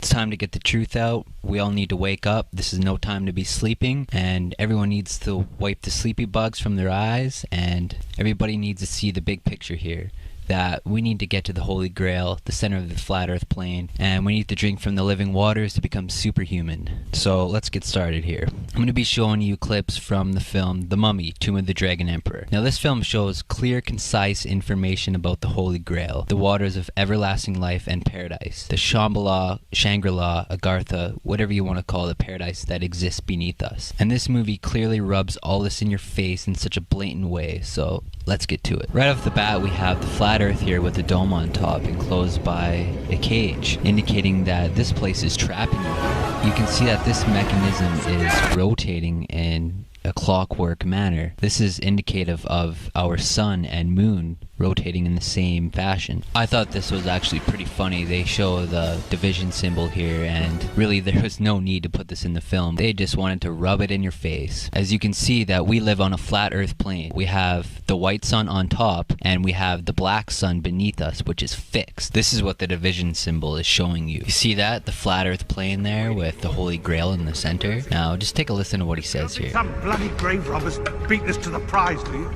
It's time to get the truth out. We all need to wake up. This is no time to be sleeping, and everyone needs to wipe the sleepy bugs from their eyes, and everybody needs to see the big picture here. That we need to get to the Holy Grail, the center of the flat earth plane, and we need to drink from the living waters to become superhuman. So let's get started here. I'm going to be showing you clips from the film The Mummy, Tomb of the Dragon Emperor. Now this film shows clear, concise information about the Holy Grail, the waters of everlasting life and paradise, the Shambhala, Shangri-La, Agartha, whatever you want to call the paradise that exists beneath us. And this movie clearly rubs all this in your face in such a blatant way, so let's get to it. Right off the bat, we have the flat earth here with a dome on top enclosed by a cage, indicating that this place is trapping you. You can see that this mechanism is rotating in a clockwork manner. This is indicative of our sun and moon rotating in the same fashion. I thought this was actually pretty funny. They show the division symbol here, and really there was no need to put this in the film. They just wanted to rub it in your face. As you can see that we live on a flat earth plane. We have the white sun on top, and we have the black sun beneath us, which is fixed. This is what the division symbol is showing you. You see that? The flat earth plane there with the Holy Grail in the center. Now just take a listen to what he says here. Some bloody grave robbers beat us to the prize, do you?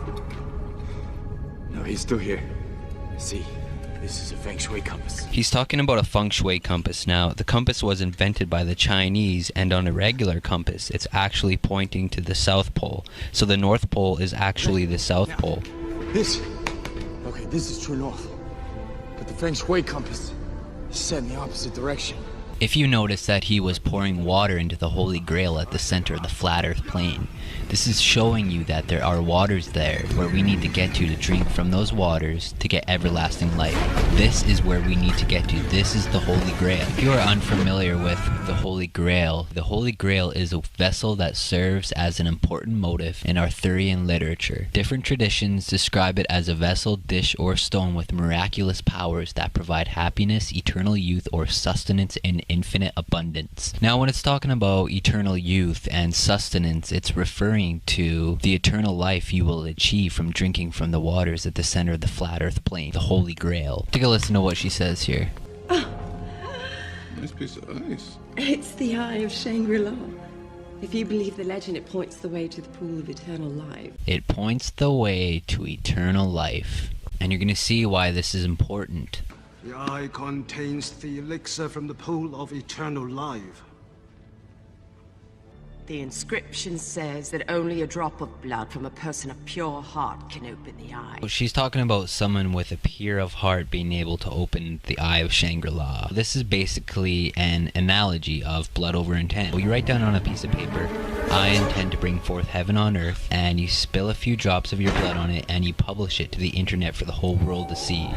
No, he's still here. See, this is a feng shui compass. He's talking about a feng shui compass. Now, the compass was invented by the Chinese, and on a regular compass, it's actually pointing to the South Pole. So the North Pole is actually the South Pole. This is true north. But the feng shui compass is set in the opposite direction. If you notice that he was pouring water into the Holy Grail at the center of the flat earth plane, this is showing you that there are waters there where we need to get to drink from those waters to get everlasting life. This is where we need to get to. This is the Holy Grail. If you are unfamiliar with the Holy Grail is a vessel that serves as an important motif in Arthurian literature. Different traditions describe it as a vessel, dish, or stone with miraculous powers that provide happiness, eternal youth, or sustenance in infinite abundance. Now when it's talking about eternal youth and sustenance, it's referring to the eternal life you will achieve from drinking from the waters at the center of the flat earth plane, the Holy Grail. Take a listen to what she says here. Oh. Nice piece of ice. It's the Eye of Shangri-La. If you believe the legend, it points the way to the pool of eternal life. It points the way to eternal life. And you're going to see why this is important. The eye contains the elixir from the pool of eternal life. The inscription says that only a drop of blood from a person of pure heart can open the eye. She's talking about someone with a pure of heart being able to open the Eye of Shangri-La. This is basically an analogy of blood over intent. Well, you write down on a piece of paper, I intend to bring forth heaven on earth, and you spill a few drops of your blood on it and you publish it to the internet for the whole world to see.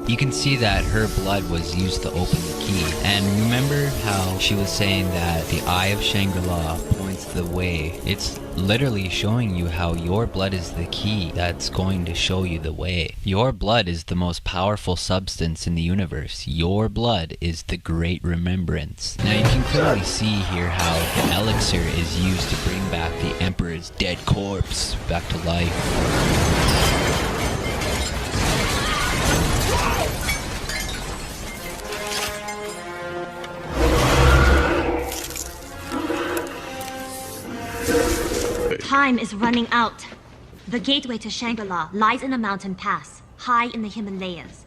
You can see that her blood was used to open the key. And remember how she was saying that the Eye of Shangri-La points the way? It's literally showing you how your blood is the key that's going to show you the way. Your blood is the most powerful substance in the universe. Your blood is the great remembrance. Now you can clearly see here how the elixir is used to bring back the Emperor's dead corpse back to life. Time is running out. The gateway to Shangri-La lies in a mountain pass, high in the Himalayas.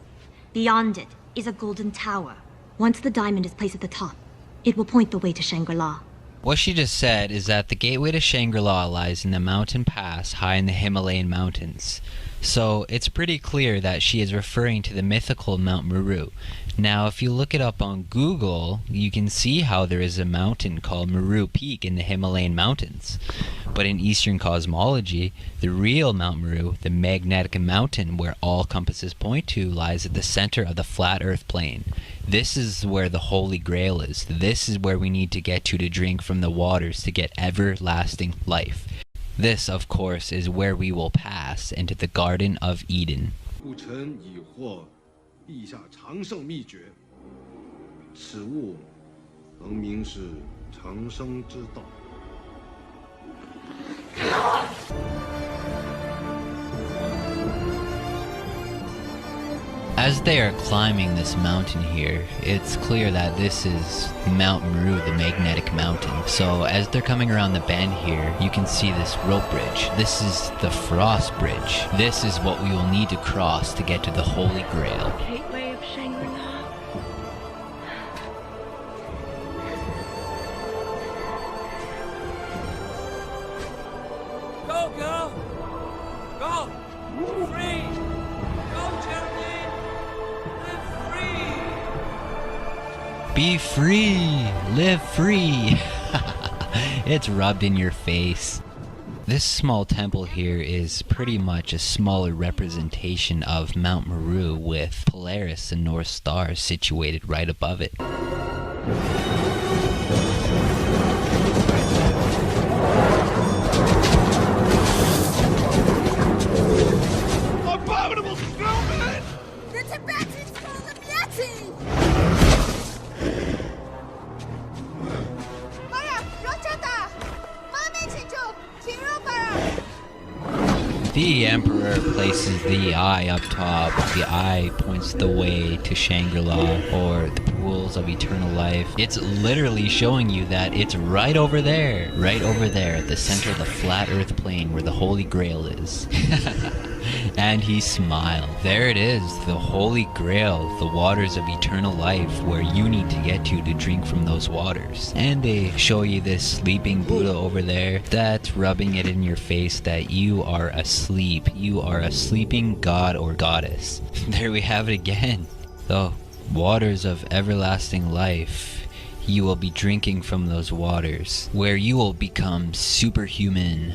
Beyond it is a golden tower. Once the diamond is placed at the top, it will point the way to Shangri-La. What she just said is that the gateway to Shangri-La lies in the mountain pass high in the Himalayan mountains. So it's pretty clear that she is referring to the mythical Mount Meru. Now if you look it up on Google, you can see how there is a mountain called Meru Peak in the Himalayan mountains. But in Eastern cosmology, the real Mount Meru, the magnetic mountain where all compasses point to, lies at the center of the flat earth plane. This is where the Holy Grail is. This is where we need to get to drink from the waters to get everlasting life. This, of course, is where we will pass into the Garden of Eden. 故臣已获陛下长寿秘诀，此物能名是长生之道。As they are climbing this mountain here, it's clear that this is Mount Meru, the magnetic mountain. So as they're coming around the bend here, you can see this rope bridge. This is the Frost Bridge. This is what we will need to cross to get to the Holy Grail. Gateway of Shangri-La. Go, girl! Go! Free! Go, Geraldine! Live free! Be free! Live free! It's rubbed in your face. This small temple here is pretty much a smaller representation of Mount Meru, with Polaris and North Star situated right above it. Abominable snowman! The Tibetans call them Yeti! Para! Rochata! MoSkiTo! Chirupara! The Emperor places the eye up top. The eye points the way to Shangri-La, or the pools of eternal life. It's literally showing you that it's right over there at the center of the flat earth plane where the Holy Grail is. And he smiled. There it is, the Holy Grail, the waters of eternal life, where you need to get to drink from those waters. And they show you this sleeping Buddha over there that's rubbing it in your face that you are asleep. You are a sleeping god or goddess. There we have it again. The waters of everlasting life. You will be drinking from those waters, where you will become superhuman.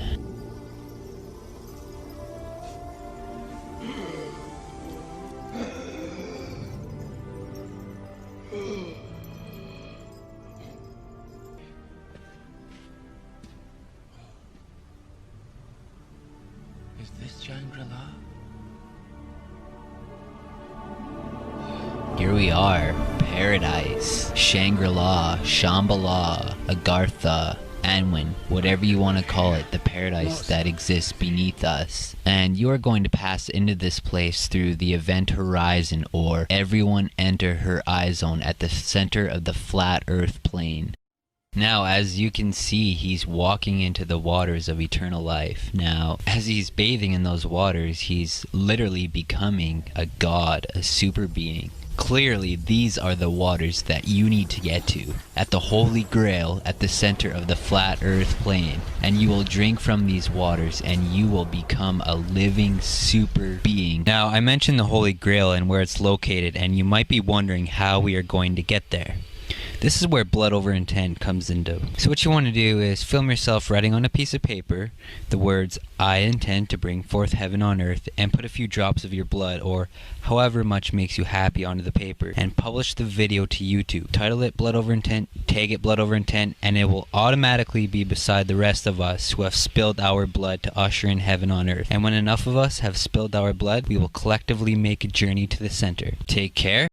Is this Shangri-La? Here we are, paradise, Shangri-La, Shambhala, Agartha, Anwin, whatever you want to call it, the paradise that exists beneath us. And you are going to pass into this place through the event horizon, or everyone enter her eye zone at the center of the flat earth plane. Now, as you can see, he's walking into the waters of eternal life. Now, as he's bathing in those waters, he's literally becoming a god, a super being. Clearly, these are the waters that you need to get to, at the Holy Grail, at the center of the flat earth plane. And you will drink from these waters, and you will become a living super being. Now, I mentioned the Holy Grail and where it's located, and you might be wondering how we are going to get there. This is where blood over intent comes into. So what you want to do is film yourself writing on a piece of paper the words, "I intend to bring forth heaven on earth," and put a few drops of your blood, or however much makes you happy, onto the paper, and publish the video to YouTube. Title it Blood Over Intent, tag it Blood Over Intent, and it will automatically be beside the rest of us who have spilled our blood to usher in heaven on earth. And when enough of us have spilled our blood, we will collectively make a journey to the center. Take care.